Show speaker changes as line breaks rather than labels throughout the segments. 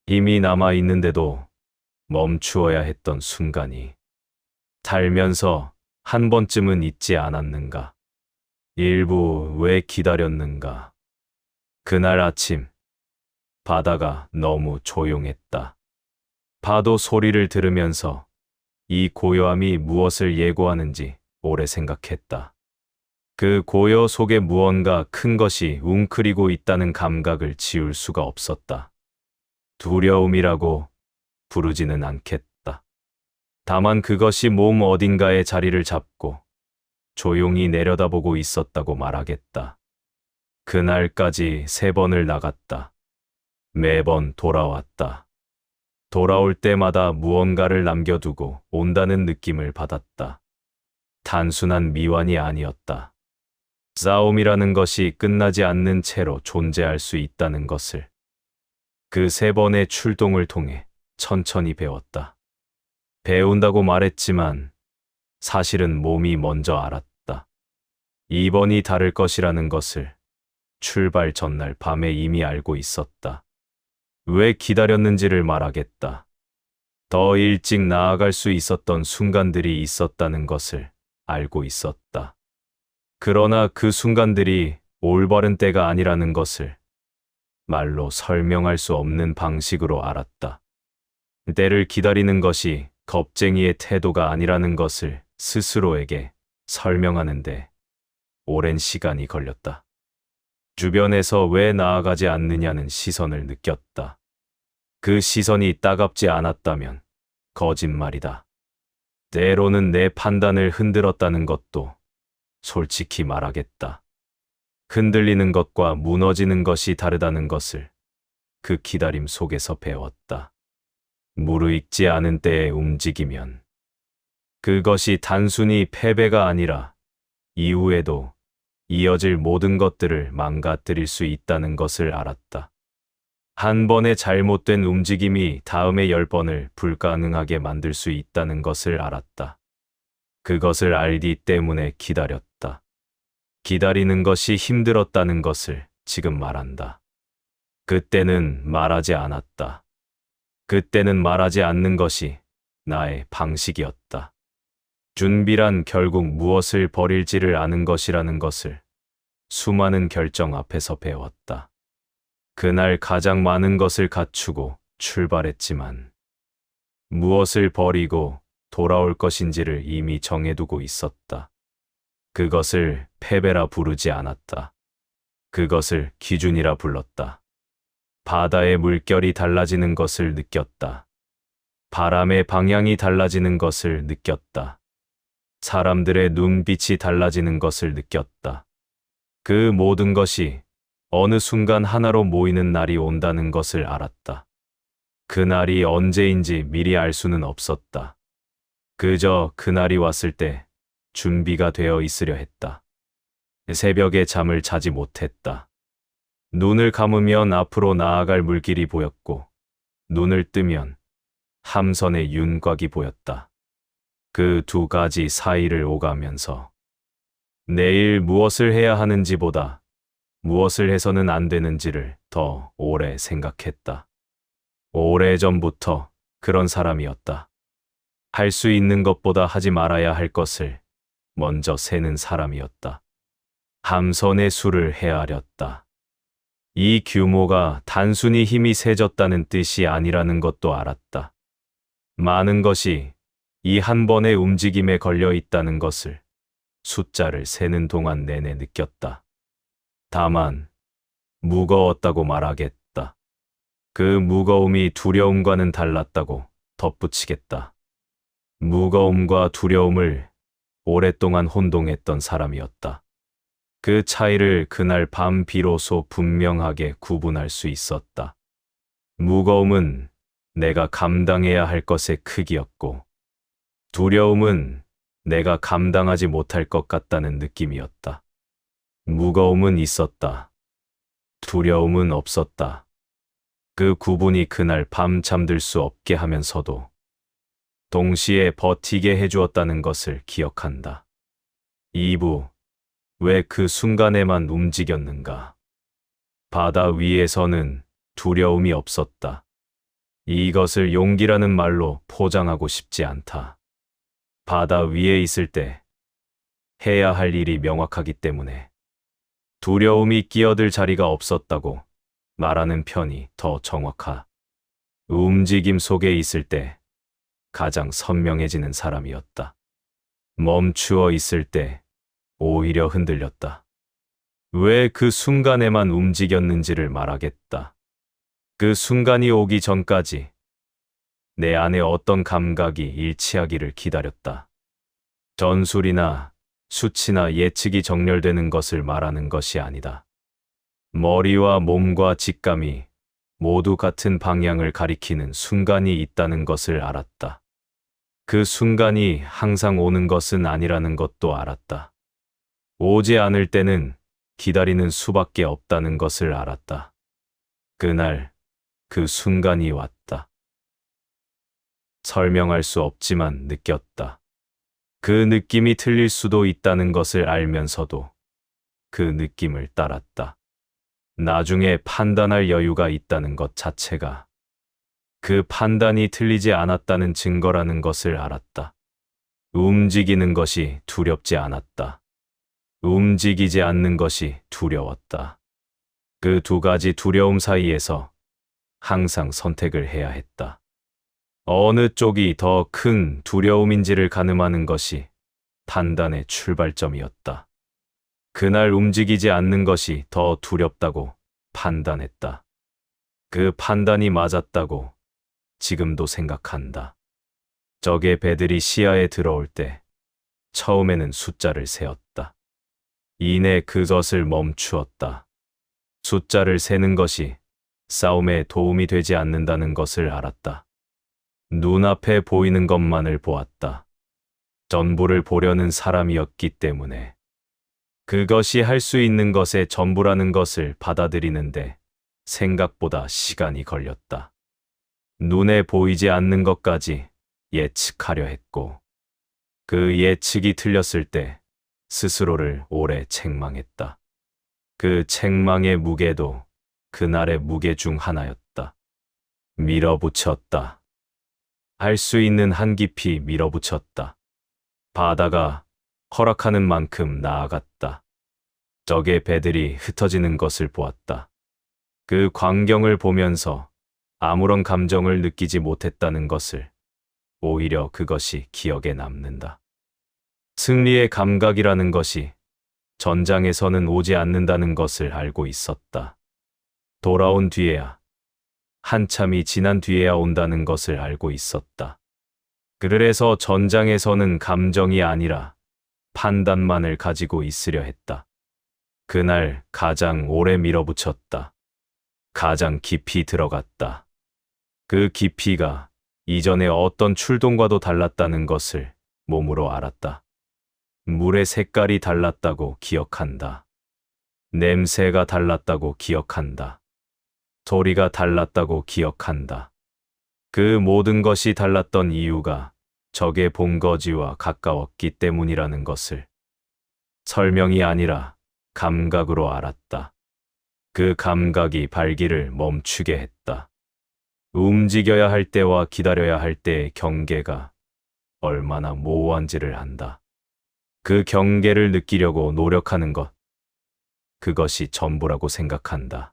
힘이 남아 있는데도 멈추어야 했던 순간이 살면서 한 번쯤은 있지 않았는가? 일부 왜 기다렸는가? 그날 아침 바다가 너무 조용했다. 파도 소리를 들으면서 이 고요함이 무엇을 예고하는지 오래 생각했다. 그 고요 속에 무언가 큰 것이 웅크리고 있다는 감각을 지울 수가 없었다. 두려움이라고 부르지는 않겠다. 다만 그것이 몸 어딘가에 자리를 잡고 조용히 내려다보고 있었다고 말하겠다. 그날까지 3번을 나갔다. 매번 돌아왔다. 돌아올 때마다 무언가를 남겨두고 온다는 느낌을 받았다. 단순한 미완이 아니었다. 싸움이라는 것이 끝나지 않는 채로 존재할 수 있다는 것을 그 3번의 출동을 통해 천천히 배웠다. 배운다고 말했지만 사실은 몸이 먼저 알았다. 2번이 다를 것이라는 것을 출발 전날 밤에 이미 알고 있었다. 왜 기다렸는지를 말하겠다. 더 일찍 나아갈 수 있었던 순간들이 있었다는 것을 알고 있었다. 그러나 그 순간들이 올바른 때가 아니라는 것을 말로 설명할 수 없는 방식으로 알았다. 때를 기다리는 것이 겁쟁이의 태도가 아니라는 것을 스스로에게 설명하는데 오랜 시간이 걸렸다. 주변에서 왜 나아가지 않느냐는 시선을 느꼈다. 그 시선이 따갑지 않았다면 거짓말이다. 때로는 내 판단을 흔들었다는 것도 솔직히 말하겠다. 흔들리는 것과 무너지는 것이 다르다는 것을 그 기다림 속에서 배웠다. 무르익지 않은 때에 움직이면 그것이 단순히 패배가 아니라 이후에도 이어질 모든 것들을 망가뜨릴 수 있다는 것을 알았다. 한 번의 잘못된 움직임이 다음의 10번을 불가능하게 만들 수 있다는 것을 알았다. 그것을 알기 때문에 기다렸다. 기다리는 것이 힘들었다는 것을 지금 말한다. 그때는 말하지 않았다. 그때는 말하지 않는 것이 나의 방식이었다. 준비란 결국 무엇을 버릴지를 아는 것이라는 것을 수많은 결정 앞에서 배웠다. 그날 가장 많은 것을 갖추고 출발했지만 무엇을 버리고 돌아올 것인지를 이미 정해두고 있었다. 그것을 패배라 부르지 않았다. 그것을 기준이라 불렀다. 바다의 물결이 달라지는 것을 느꼈다. 바람의 방향이 달라지는 것을 느꼈다. 사람들의 눈빛이 달라지는 것을 느꼈다. 그 모든 것이 어느 순간 하나로 모이는 날이 온다는 것을 알았다. 그 날이 언제인지 미리 알 수는 없었다. 그저 그날이 왔을 때 준비가 되어 있으려 했다. 새벽에 잠을 자지 못했다. 눈을 감으면 앞으로 나아갈 물길이 보였고 눈을 뜨면 함선의 윤곽이 보였다. 그 2가지 사이를 오가면서 내일 무엇을 해야 하는지보다 무엇을 해서는 안 되는지를 더 오래 생각했다. 오래전부터 그런 사람이었다. 할 수 있는 것보다 하지 말아야 할 것을 먼저 세는 사람이었다. 함선의 수를 헤아렸다. 이 규모가 단순히 힘이 세졌다는 뜻이 아니라는 것도 알았다. 많은 것이 이 한 번의 움직임에 걸려 있다는 것을 숫자를 세는 동안 내내 느꼈다. 다만 무거웠다고 말하겠다. 그 무거움이 두려움과는 달랐다고 덧붙이겠다. 무거움과 두려움을 오랫동안 혼동했던 사람이었다. 그 차이를 그날 밤 비로소 분명하게 구분할 수 있었다. 무거움은 내가 감당해야 할 것의 크기였고, 두려움은 내가 감당하지 못할 것 같다는 느낌이었다. 무거움은 있었다. 두려움은 없었다. 그 구분이 그날 밤 잠들 수 없게 하면서도 동시에 버티게 해주었다는 것을 기억한다. 2부, 왜 그 순간에만 움직였는가? 바다 위에서는 두려움이 없었다. 이것을 용기라는 말로 포장하고 싶지 않다. 바다 위에 있을 때 해야 할 일이 명확하기 때문에 두려움이 끼어들 자리가 없었다고 말하는 편이 더 정확하. 움직임 속에 있을 때 가장 선명해지는 사람이었다. 멈추어 있을 때 오히려 흔들렸다. 왜 그 순간에만 움직였는지를 말하겠다. 그 순간이 오기 전까지 내 안에 어떤 감각이 일치하기를 기다렸다. 전술이나 수치나 예측이 정렬되는 것을 말하는 것이 아니다. 머리와 몸과 직감이 모두 같은 방향을 가리키는 순간이 있다는 것을 알았다. 그 순간이 항상 오는 것은 아니라는 것도 알았다. 오지 않을 때는 기다리는 수밖에 없다는 것을 알았다. 그날 그 순간이 왔다. 설명할 수 없지만 느꼈다. 그 느낌이 틀릴 수도 있다는 것을 알면서도 그 느낌을 따랐다. 나중에 판단할 여유가 있다는 것 자체가 그 판단이 틀리지 않았다는 증거라는 것을 알았다. 움직이는 것이 두렵지 않았다. 움직이지 않는 것이 두려웠다. 그 두 가지 두려움 사이에서 항상 선택을 해야 했다. 어느 쪽이 더 큰 두려움인지를 가늠하는 것이 판단의 출발점이었다. 그날 움직이지 않는 것이 더 두렵다고 판단했다. 그 판단이 맞았다고 지금도 생각한다. 적의 배들이 시야에 들어올 때 처음에는 숫자를 세었다. 이내 그것을 멈추었다. 숫자를 세는 것이 싸움에 도움이 되지 않는다는 것을 알았다. 눈앞에 보이는 것만을 보았다. 전부를 보려는 사람이었기 때문에. 그것이 할 수 있는 것의 전부라는 것을 받아들이는데 생각보다 시간이 걸렸다. 눈에 보이지 않는 것까지 예측하려 했고, 그 예측이 틀렸을 때 스스로를 오래 책망했다. 그 책망의 무게도 그날의 무게 중 하나였다. 밀어붙였다. 할 수 있는 한 깊이 밀어붙였다. 바다가 허락하는 만큼 나아갔다. 적의 배들이 흩어지는 것을 보았다. 그 광경을 보면서 아무런 감정을 느끼지 못했다는 것을, 오히려 그것이 기억에 남는다. 승리의 감각이라는 것이 전장에서는 오지 않는다는 것을 알고 있었다. 돌아온 뒤에야, 한참이 지난 뒤에야 온다는 것을 알고 있었다. 그래서 전장에서는 감정이 아니라 판단만을 가지고 있으려 했다. 그날 가장 오래 밀어붙였다. 가장 깊이 들어갔다. 그 깊이가 이전의 어떤 출동과도 달랐다는 것을 몸으로 알았다. 물의 색깔이 달랐다고 기억한다. 냄새가 달랐다고 기억한다. 소리가 달랐다고 기억한다. 그 모든 것이 달랐던 이유가 적의 본거지와 가까웠기 때문이라는 것을 설명이 아니라 감각으로 알았다. 그 감각이 발길을 멈추게 했다. 움직여야 할 때와 기다려야 할 때의 경계가 얼마나 모호한지를 안다. 그 경계를 느끼려고 노력하는 것, 그것이 전부라고 생각한다.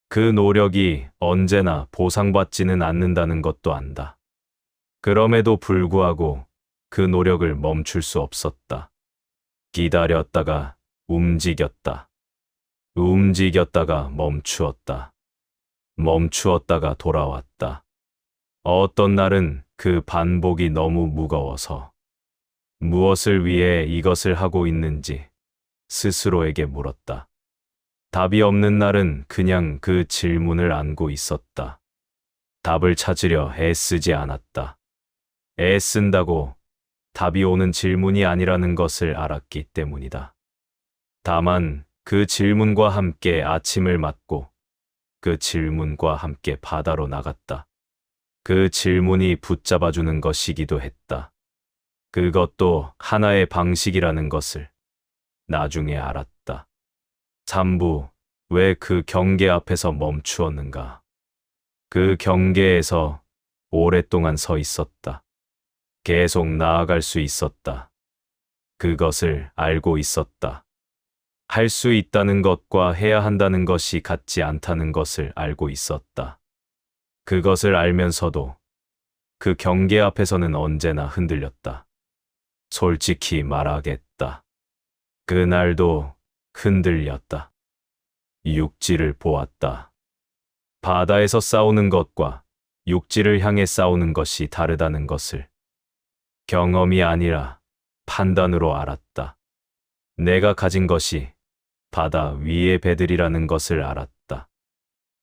그 노력이 언제나 보상받지는 않는다는 것도 안다. 그럼에도 불구하고 그 노력을 멈출 수 없었다. 기다렸다가 움직였다. 움직였다가 멈추었다. 멈추었다가 돌아왔다. 어떤 날은 그 반복이 너무 무거워서 무엇을 위해 이것을 하고 있는지 스스로에게 물었다. 답이 없는 날은 그냥 그 질문을 안고 있었다. 답을 찾으려 애쓰지 않았다. 애쓴다고 답이 오는 질문이 아니라는 것을 알았기 때문이다. 다만 그 질문과 함께 아침을 맞고 그 질문과 함께 바다로 나갔다. 그 질문이 붙잡아주는 것이기도 했다. 그것도 하나의 방식이라는 것을 나중에 알았다. 잠부, 왜 그 경계 앞에서 멈추었는가? 그 경계에서 오랫동안 서 있었다. 계속 나아갈 수 있었다. 그것을 알고 있었다. 할 수 있다는 것과 해야 한다는 것이 같지 않다는 것을 알고 있었다. 그것을 알면서도 그 경계 앞에서는 언제나 흔들렸다. 솔직히 말하겠다. 그날도 흔들렸다. 육지를 보았다. 바다에서 싸우는 것과 육지를 향해 싸우는 것이 다르다는 것을 경험이 아니라 판단으로 알았다. 내가 가진 것이 바다 위의 배들이라는 것을 알았다.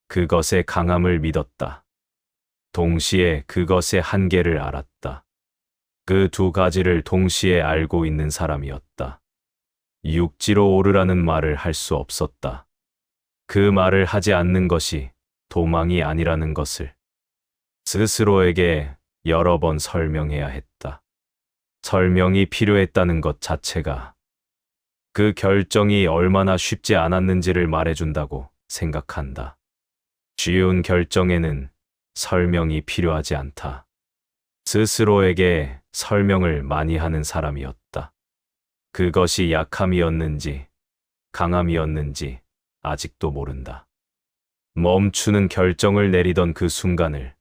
그것의 강함을 믿었다. 동시에 그것의 한계를 알았다. 그 두 가지를 동시에 알고 있는 사람이었다. 육지로 오르라는 말을 할 수 없었다. 그 말을 하지 않는 것이 도망이 아니라는 것을 스스로에게 여러 번 설명해야 했다. 설명이 필요했다는 것 자체가 그 결정이 얼마나 쉽지 않았는지를 말해준다고 생각한다. 쉬운 결정에는 설명이 필요하지 않다. 스스로에게 설명을 많이 하는 사람이었다. 그것이 약함이었는지 강함이었는지 아직도 모른다. 멈추는 결정을 내리던 그 순간을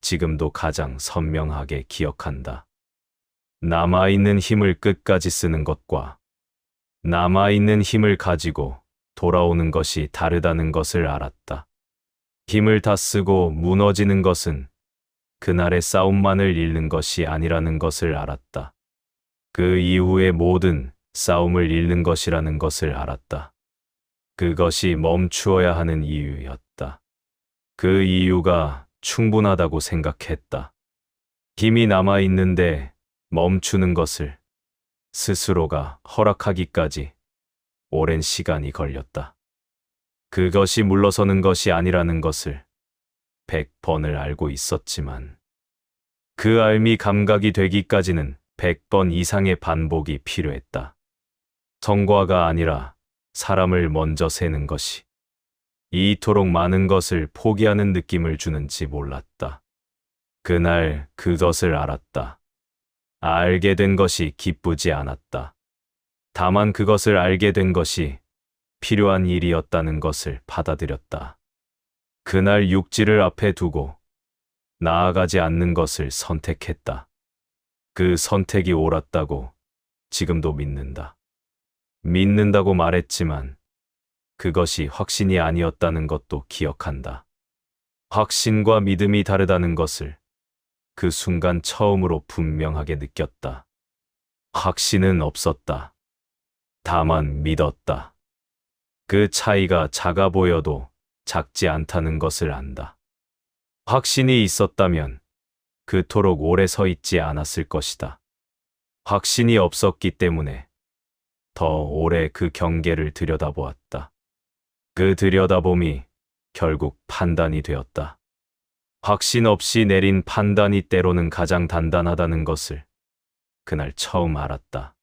지금도 가장 선명하게 기억한다. 남아있는 힘을 끝까지 쓰는 것과 남아있는 힘을 가지고 돌아오는 것이 다르다는 것을 알았다. 힘을 다 쓰고 무너지는 것은 그날의 싸움만을 잃는 것이 아니라는 것을 알았다. 그 이후의 모든 싸움을 잃는 것이라는 것을 알았다. 그것이 멈추어야 하는 이유였다. 그 이유가 충분하다고 생각했다. 힘이 남아있는데 멈추는 것을 스스로가 허락하기까지 오랜 시간이 걸렸다. 그것이 물러서는 것이 아니라는 것을 100번을 알고 있었지만 그 알미 감각이 되기까지는 100번 이상의 반복이 필요했다. 성과가 아니라 사람을 먼저 세는 것이 이토록 많은 것을 포기하는 느낌을 주는지 몰랐다. 그날 그것을 알았다. 알게 된 것이 기쁘지 않았다. 다만 그것을 알게 된 것이 필요한 일이었다는 것을 받아들였다. 그날 육지를 앞에 두고 나아가지 않는 것을 선택했다. 그 선택이 옳았다고 지금도 믿는다. 믿는다고 말했지만 그것이 확신이 아니었다는 것도 기억한다. 확신과 믿음이 다르다는 것을 그 순간 처음으로 분명하게 느꼈다. 확신은 없었다. 다만 믿었다. 그 차이가 작아 보여도 작지 않다는 것을 안다. 확신이 있었다면 그토록 오래 서 있지 않았을 것이다. 확신이 없었기 때문에 더 오래 그 경계를 들여다보았다. 그 들여다봄이 결국 판단이 되었다. 확신 없이 내린 판단이 때로는 가장 단단하다는 것을 그날 처음 알았다.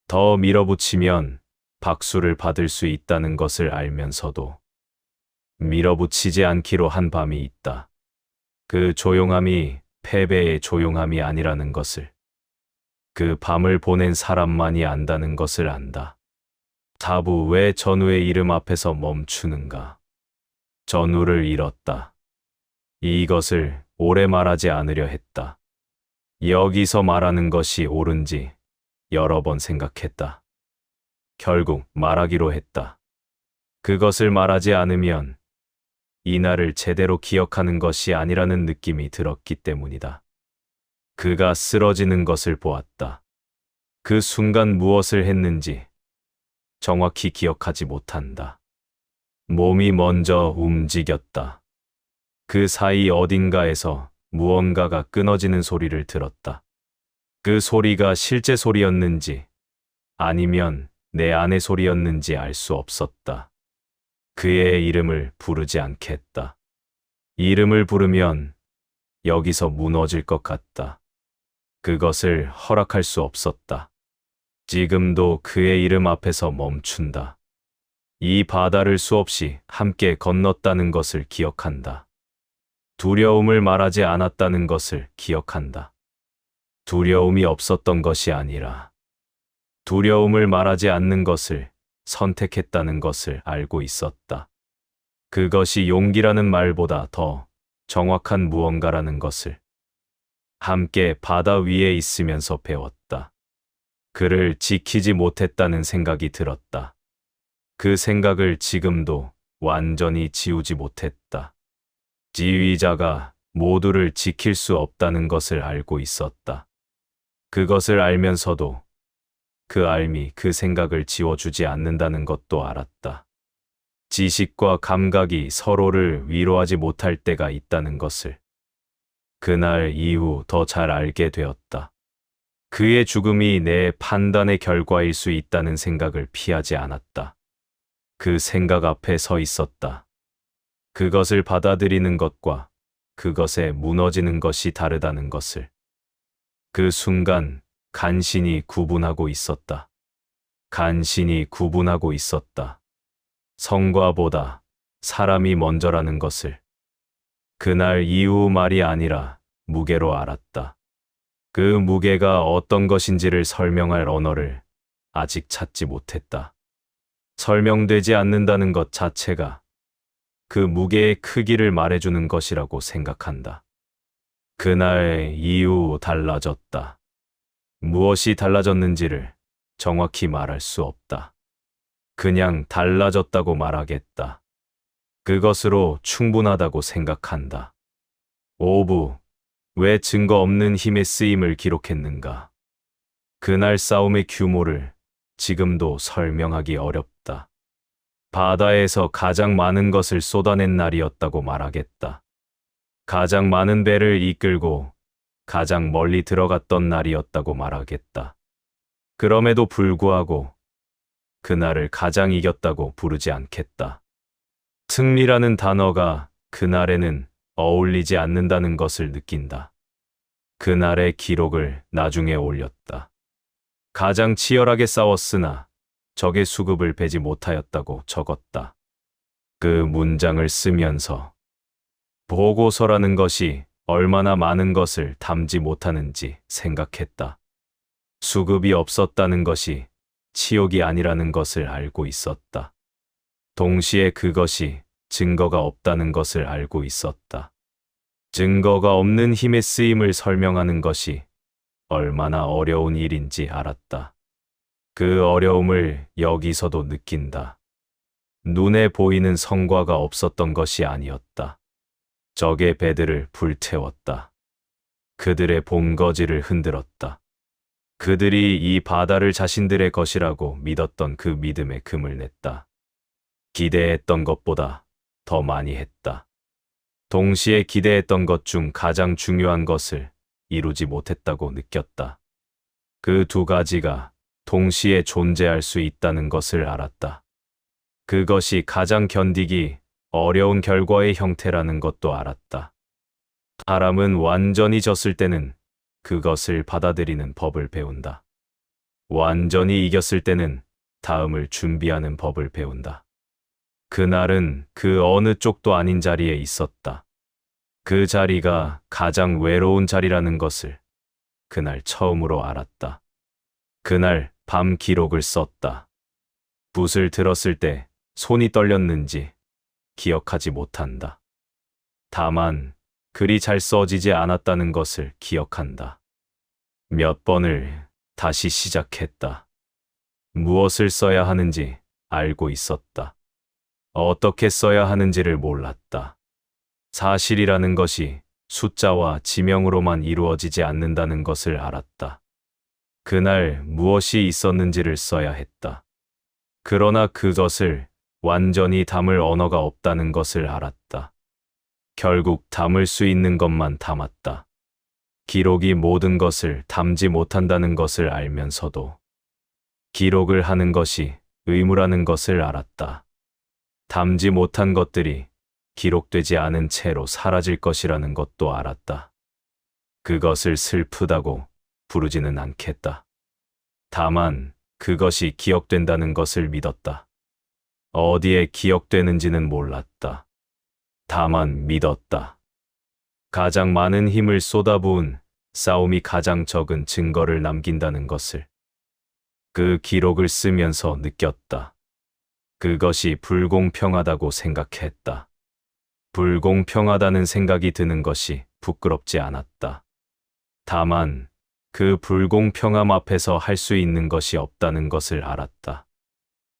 더 밀어붙이면 박수를 받을 수 있다는 것을 알면서도 밀어붙이지 않기로 한 밤이 있다. 그 조용함이 패배의 조용함이 아니라는 것을 그 밤을 보낸 사람만이 안다는 것을 안다. 사부 왜 전우의 이름 앞에서 멈추는가? 전우를 잃었다. 이것을 오래 말하지 않으려 했다. 여기서 말하는 것이 옳은지 여러 번 생각했다. 결국 말하기로 했다. 그것을 말하지 않으면 이날을 제대로 기억하는 것이 아니라는 느낌이 들었기 때문이다. 그가 쓰러지는 것을 보았다. 그 순간 무엇을 했는지 정확히 기억하지 못한다. 몸이 먼저 움직였다. 그 사이 어딘가에서 무언가가 끊어지는 소리를 들었다. 그 소리가 실제 소리였는지 아니면 내 안의 소리였는지 알 수 없었다. 그의 이름을 부르지 않겠다. 이름을 부르면 여기서 무너질 것 같다. 그것을 허락할 수 없었다. 지금도 그의 이름 앞에서 멈춘다. 이 바다를 수없이 함께 건넜다는 것을 기억한다. 두려움을 말하지 않았다는 것을 기억한다. 두려움이 없었던 것이 아니라 두려움을 말하지 않는 것을 선택했다는 것을 알고 있었다. 그것이 용기라는 말보다 더 정확한 무언가라는 것을 함께 바다 위에 있으면서 배웠다. 그를 지키지 못했다는 생각이 들었다. 그 생각을 지금도 완전히 지우지 못했다. 지휘자가 모두를 지킬 수 없다는 것을 알고 있었다. 그것을 알면서도 그 알미 그 생각을 지워주지 않는다는 것도 알았다. 지식과 감각이 서로를 위로하지 못할 때가 있다는 것을 그날 이후 더 잘 알게 되었다. 그의 죽음이 내 판단의 결과일 수 있다는 생각을 피하지 않았다. 그 생각 앞에 서 있었다. 그것을 받아들이는 것과 그것에 무너지는 것이 다르다는 것을 그 순간 간신히 구분하고 있었다. 간신히 구분하고 있었다. 성과보다 사람이 먼저라는 것을 그날 이후 말이 아니라 무게로 알았다. 그 무게가 어떤 것인지를 설명할 언어를 아직 찾지 못했다. 설명되지 않는다는 것 자체가 그 무게의 크기를 말해주는 것이라고 생각한다. 그날 이후 달라졌다. 무엇이 달라졌는지를 정확히 말할 수 없다. 그냥 달라졌다고 말하겠다. 그것으로 충분하다고 생각한다. 5부. 왜 증거 없는 힘의 쓰임을 기록했는가? 그날 싸움의 규모를 지금도 설명하기 어렵다. 바다에서 가장 많은 것을 쏟아낸 날이었다고 말하겠다. 가장 많은 배를 이끌고 가장 멀리 들어갔던 날이었다고 말하겠다. 그럼에도 불구하고 그날을 가장 이겼다고 부르지 않겠다. 승리라는 단어가 그날에는 어울리지 않는다는 것을 느낀다. 그날의 기록을 나중에 올렸다. 가장 치열하게 싸웠으나 적의 수급을 베지 못하였다고 적었다. 그 문장을 쓰면서 보고서라는 것이 얼마나 많은 것을 담지 못하는지 생각했다. 수급이 없었다는 것이 치욕이 아니라는 것을 알고 있었다. 동시에 그것이 증거가 없다는 것을 알고 있었다. 증거가 없는 힘의 쓰임을 설명하는 것이 얼마나 어려운 일인지 알았다. 그 어려움을 여기서도 느낀다. 눈에 보이는 성과가 없었던 것이 아니었다. 적의 배들을 불태웠다. 그들의 본거지를 흔들었다. 그들이 이 바다를 자신들의 것이라고 믿었던 그 믿음에 금을 냈다. 기대했던 것보다 더 많이 했다. 동시에 기대했던 것 중 가장 중요한 것을 이루지 못했다고 느꼈다. 그 두 가지가 동시에 존재할 수 있다는 것을 알았다. 그것이 가장 견디기 어려운 결과의 형태라는 것도 알았다. 사람은 완전히 졌을 때는 그것을 받아들이는 법을 배운다. 완전히 이겼을 때는 다음을 준비하는 법을 배운다. 그날은 그 어느 쪽도 아닌 자리에 있었다. 그 자리가 가장 외로운 자리라는 것을 그날 처음으로 알았다. 그날 밤 기록을 썼다. 붓을 들었을 때 손이 떨렸는지 기억하지 못한다. 다만 글이 잘 써지지 않았다는 것을 기억한다. 몇 번을 다시 시작했다. 무엇을 써야 하는지 알고 있었다. 어떻게 써야 하는지를 몰랐다. 사실이라는 것이 숫자와 지명으로만 이루어지지 않는다는 것을 알았다. 그날 무엇이 있었는지를 써야 했다. 그러나 그것을 완전히 담을 언어가 없다는 것을 알았다. 결국 담을 수 있는 것만 담았다. 기록이 모든 것을 담지 못한다는 것을 알면서도 기록을 하는 것이 의무라는 것을 알았다. 담지 못한 것들이 기록되지 않은 채로 사라질 것이라는 것도 알았다. 그것을 슬프다고 부르지는 않겠다. 다만 그것이 기억된다는 것을 믿었다. 어디에 기억되는지는 몰랐다. 다만 믿었다. 가장 많은 힘을 쏟아부은 싸움이 가장 적은 증거를 남긴다는 것을 그 기록을 쓰면서 느꼈다. 그것이 불공평하다고 생각했다. 불공평하다는 생각이 드는 것이 부끄럽지 않았다. 다만 그 불공평함 앞에서 할 수 있는 것이 없다는 것을 알았다.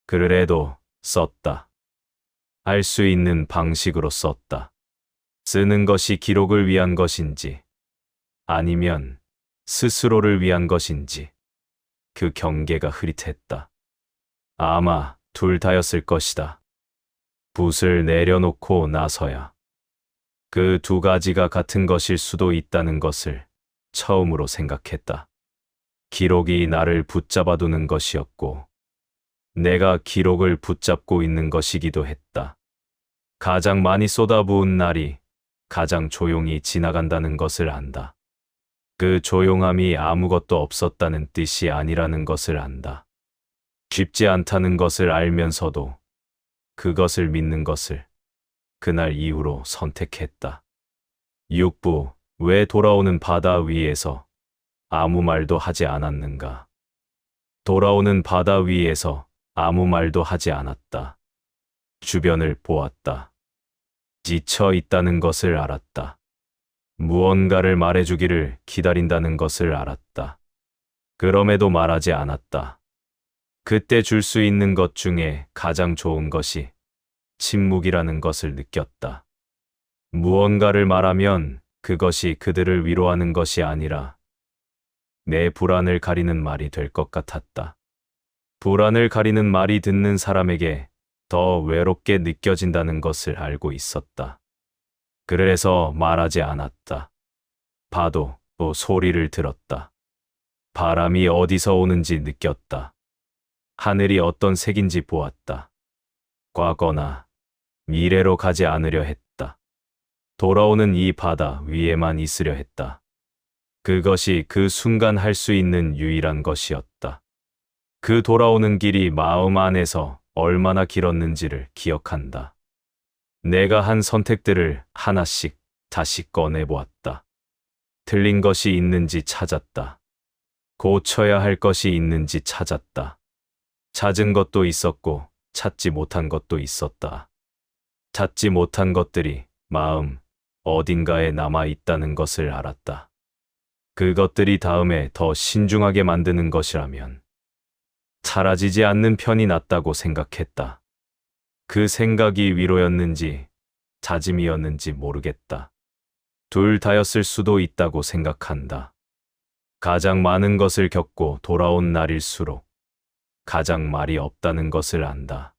그래도 썼다. 할 수 있는 방식으로 썼다. 쓰는 것이 기록을 위한 것인지 아니면 스스로를 위한 것인지 그 경계가 흐릿했다. 아마 둘 다였을 것이다. 붓을 내려놓고 나서야 그 두 가지가 같은 것일 수도 있다는 것을 처음으로 생각했다. 기록이 나를 붙잡아두는 것이었고 내가 기록을 붙잡고 있는 것이기도 했다. 가장 많이 쏟아부은 날이 가장 조용히 지나간다는 것을 안다. 그 조용함이 아무것도 없었다는 뜻이 아니라는 것을 안다. 쉽지 않다는 것을 알면서도 그것을 믿는 것을 그날 이후로 선택했다. 6부, 왜 돌아오는 바다 위에서 아무 말도 하지 않았는가? 돌아오는 바다 위에서 아무 말도 하지 않았다. 주변을 보았다. 지쳐 있다는 것을 알았다. 무언가를 말해주기를 기다린다는 것을 알았다. 그럼에도 말하지 않았다. 그때 줄 수 있는 것 중에 가장 좋은 것이 침묵이라는 것을 느꼈다. 무언가를 말하면 그것이 그들을 위로하는 것이 아니라 내 불안을 가리는 말이 될 것 같았다. 불안을 가리는 말이 듣는 사람에게 더 외롭게 느껴진다는 것을 알고 있었다. 그래서 말하지 않았다. 봐도 또 소리를 들었다. 바람이 어디서 오는지 느꼈다. 하늘이 어떤 색인지 보았다. 과거나 미래로 가지 않으려 했다. 돌아오는 이 바다 위에만 있으려 했다. 그것이 그 순간 할 수 있는 유일한 것이었다. 그 돌아오는 길이 마음 안에서 얼마나 길었는지를 기억한다. 내가 한 선택들을 하나씩 다시 꺼내보았다. 틀린 것이 있는지 찾았다. 고쳐야 할 것이 있는지 찾았다. 찾은 것도 있었고 찾지 못한 것도 있었다. 찾지 못한 것들이 마음 어딘가에 남아 있다는 것을 알았다. 그것들이 다음에 더 신중하게 만드는 것이라면 사라지지 않는 편이 낫다고 생각했다. 그 생각이 위로였는지 다짐이었는지 모르겠다. 둘 다였을 수도 있다고 생각한다. 가장 많은 것을 겪고 돌아온 날일수록 가장 말이 없다는 것을 안다.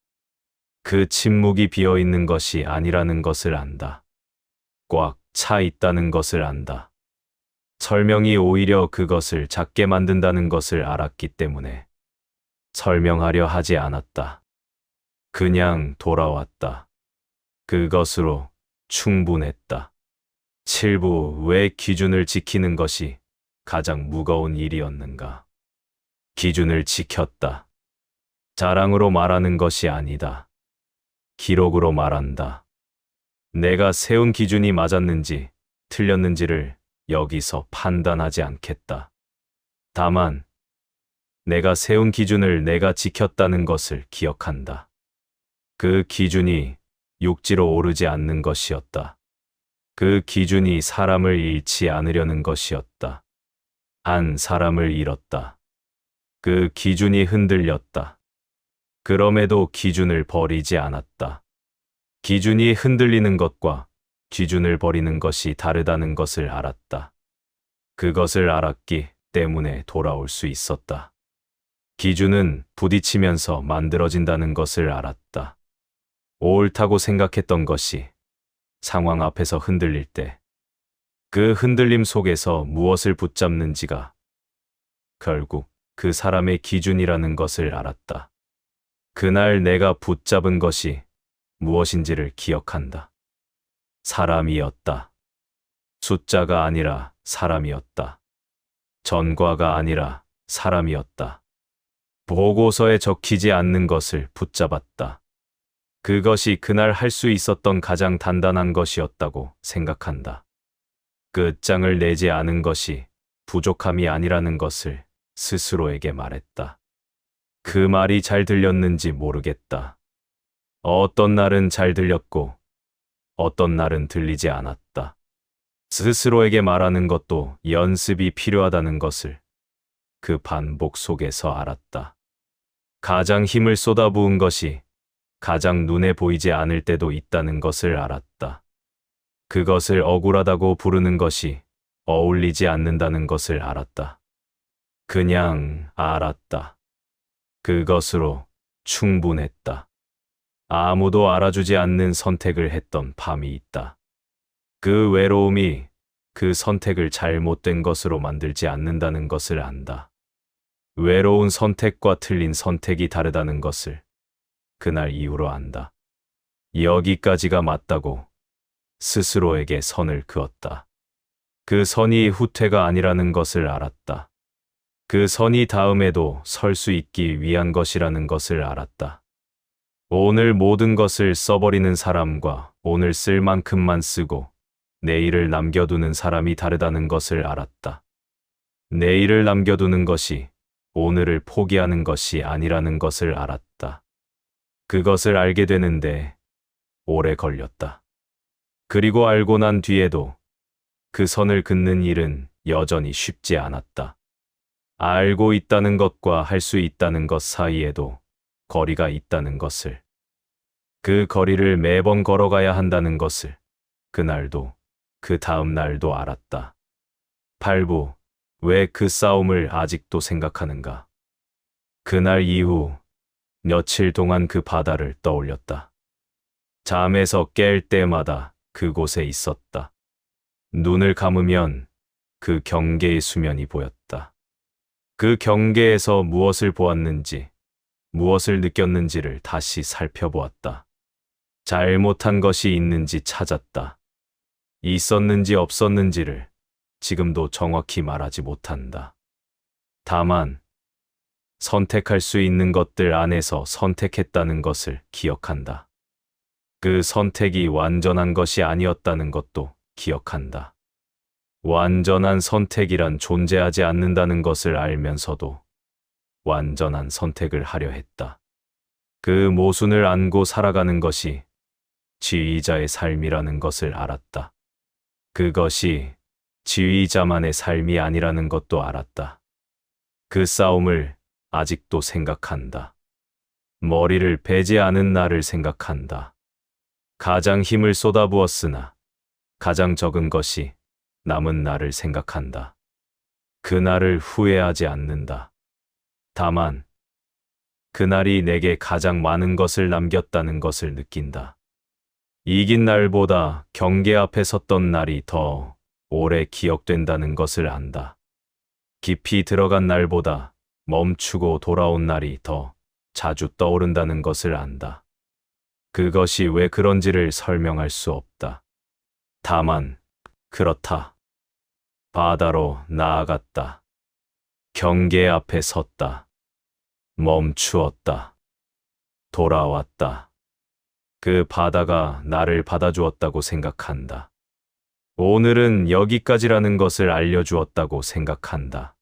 그 침묵이 비어 있는 것이 아니라는 것을 안다. 꽉 차 있다는 것을 안다. 설명이 오히려 그것을 작게 만든다는 것을 알았기 때문에 설명하려 하지 않았다. 그냥 돌아왔다. 그것으로 충분했다. 7부, 왜 기준을 지키는 것이 가장 무거운 일이었는가? 기준을 지켰다. 자랑으로 말하는 것이 아니다. 기록으로 말한다. 내가 세운 기준이 맞았는지 틀렸는지를 여기서 판단하지 않겠다. 다만 내가 세운 기준을 내가 지켰다는 것을 기억한다. 그 기준이 육지로 오르지 않는 것이었다. 그 기준이 사람을 잃지 않으려는 것이었다. 한 사람을 잃었다. 그 기준이 흔들렸다. 그럼에도 기준을 버리지 않았다. 기준이 흔들리는 것과 기준을 버리는 것이 다르다는 것을 알았다. 그것을 알았기 때문에 돌아올 수 있었다. 기준은 부딪히면서 만들어진다는 것을 알았다. 옳다고 생각했던 것이 상황 앞에서 흔들릴 때 그 흔들림 속에서 무엇을 붙잡는지가 결국 그 사람의 기준이라는 것을 알았다. 그날 내가 붙잡은 것이 무엇인지를 기억한다. 사람이었다. 숫자가 아니라 사람이었다. 전과가 아니라 사람이었다. 보고서에 적히지 않는 것을 붙잡았다. 그것이 그날 할 수 있었던 가장 단단한 것이었다고 생각한다. 끝장을 내지 않은 것이 부족함이 아니라는 것을 스스로에게 말했다. 그 말이 잘 들렸는지 모르겠다. 어떤 날은 잘 들렸고 어떤 날은 들리지 않았다. 스스로에게 말하는 것도 연습이 필요하다는 것을 그 반복 속에서 알았다. 가장 힘을 쏟아부은 것이 가장 눈에 보이지 않을 때도 있다는 것을 알았다. 그것을 억울하다고 부르는 것이 어울리지 않는다는 것을 알았다. 그냥 알았다. 그것으로 충분했다. 아무도 알아주지 않는 선택을 했던 밤이 있다. 그 외로움이 그 선택을 잘못된 것으로 만들지 않는다는 것을 안다. 외로운 선택과 틀린 선택이 다르다는 것을 그날 이후로 안다. 여기까지가 맞다고 스스로에게 선을 그었다. 그 선이 후퇴가 아니라는 것을 알았다. 그 선이 다음에도 설 수 있기 위한 것이라는 것을 알았다. 오늘 모든 것을 써버리는 사람과 오늘 쓸 만큼만 쓰고 내일을 남겨두는 사람이 다르다는 것을 알았다. 내일을 남겨두는 것이 오늘을 포기하는 것이 아니라는 것을 알았다. 그것을 알게 되는데 오래 걸렸다. 그리고 알고 난 뒤에도 그 선을 긋는 일은 여전히 쉽지 않았다. 알고 있다는 것과 할 수 있다는 것 사이에도 거리가 있다는 것을, 그 거리를 매번 걸어가야 한다는 것을 그날도 그 다음 날도 알았다. 팔부, 왜 그 싸움을 아직도 생각하는가? 그날 이후 며칠 동안 그 바다를 떠올렸다. 잠에서 깰 때마다 그곳에 있었다. 눈을 감으면 그 경계의 수면이 보였다. 그 경계에서 무엇을 보았는지, 무엇을 느꼈는지를 다시 살펴보았다. 잘못한 것이 있는지 찾았다. 있었는지 없었는지를 지금도 정확히 말하지 못한다. 다만 선택할 수 있는 것들 안에서 선택했다는 것을 기억한다. 그 선택이 완전한 것이 아니었다는 것도 기억한다. 완전한 선택이란 존재하지 않는다는 것을 알면서도 완전한 선택을 하려 했다. 그 모순을 안고 살아가는 것이 지휘자의 삶이라는 것을 알았다. 그것이 지휘자만의 삶이 아니라는 것도 알았다. 그 싸움을 아직도 생각한다. 머리를 베지 않은 나를 생각한다. 가장 힘을 쏟아부었으나 가장 적은 것이 남은 나를 생각한다. 그날을 후회하지 않는다. 다만 그날이 내게 가장 많은 것을 남겼다는 것을 느낀다. 이긴 날보다 경계 앞에 섰던 날이 더 오래 기억된다는 것을 안다. 깊이 들어간 날보다 멈추고 돌아온 날이 더 자주 떠오른다는 것을 안다. 그것이 왜 그런지를 설명할 수 없다. 다만 그렇다. 바다로 나아갔다. 경계 앞에 섰다. 멈추었다. 돌아왔다. 그 바다가 나를 받아주었다고 생각한다. 오늘은 여기까지라는 것을 알려주었다고 생각한다.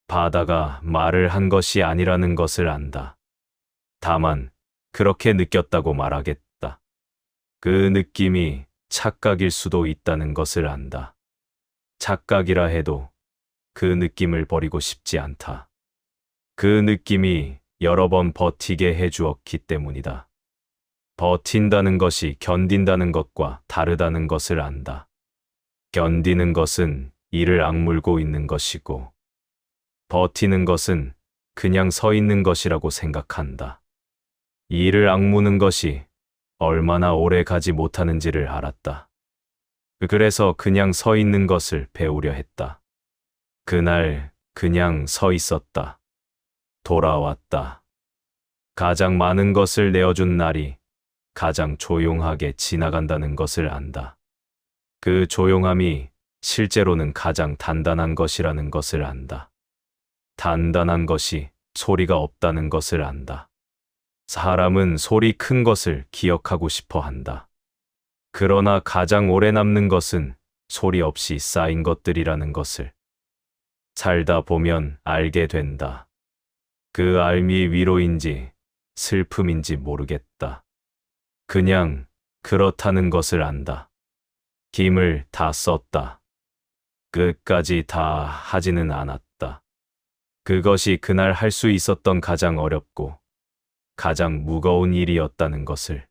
바다가 말을 한 것이 아니라는 것을 안다. 다만 그렇게 느꼈다고 말하겠다. 그 느낌이 착각일 수도 있다는 것을 안다. 착각이라 해도 그 느낌을 버리고 싶지 않다. 그 느낌이 여러 번 버티게 해주었기 때문이다. 버틴다는 것이 견딘다는 것과 다르다는 것을 안다. 견디는 것은 이를 악물고 있는 것이고, 버티는 것은 그냥 서 있는 것이라고 생각한다. 이를 악무는 것이 얼마나 오래 가지 못하는지를 알았다. 그래서 그냥 서 있는 것을 배우려 했다. 그날 그냥 서 있었다. 돌아왔다. 가장 많은 것을 내어준 날이 가장 조용하게 지나간다는 것을 안다. 그 조용함이 실제로는 가장 단단한 것이라는 것을 안다. 단단한 것이 소리가 없다는 것을 안다. 사람은 소리 큰 것을 기억하고 싶어 한다. 그러나 가장 오래 남는 것은 소리 없이 쌓인 것들이라는 것을 살다 보면 알게 된다. 그 알미 위로인지 슬픔인지 모르겠다. 그냥 그렇다는 것을 안다. 힘을 다 썼다. 끝까지 다 하지는 않았다. 그것이 그날 할 수 있었던 가장 어렵고 가장 무거운 일이었다는 것을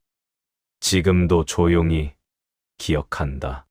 지금도 조용히 기억한다.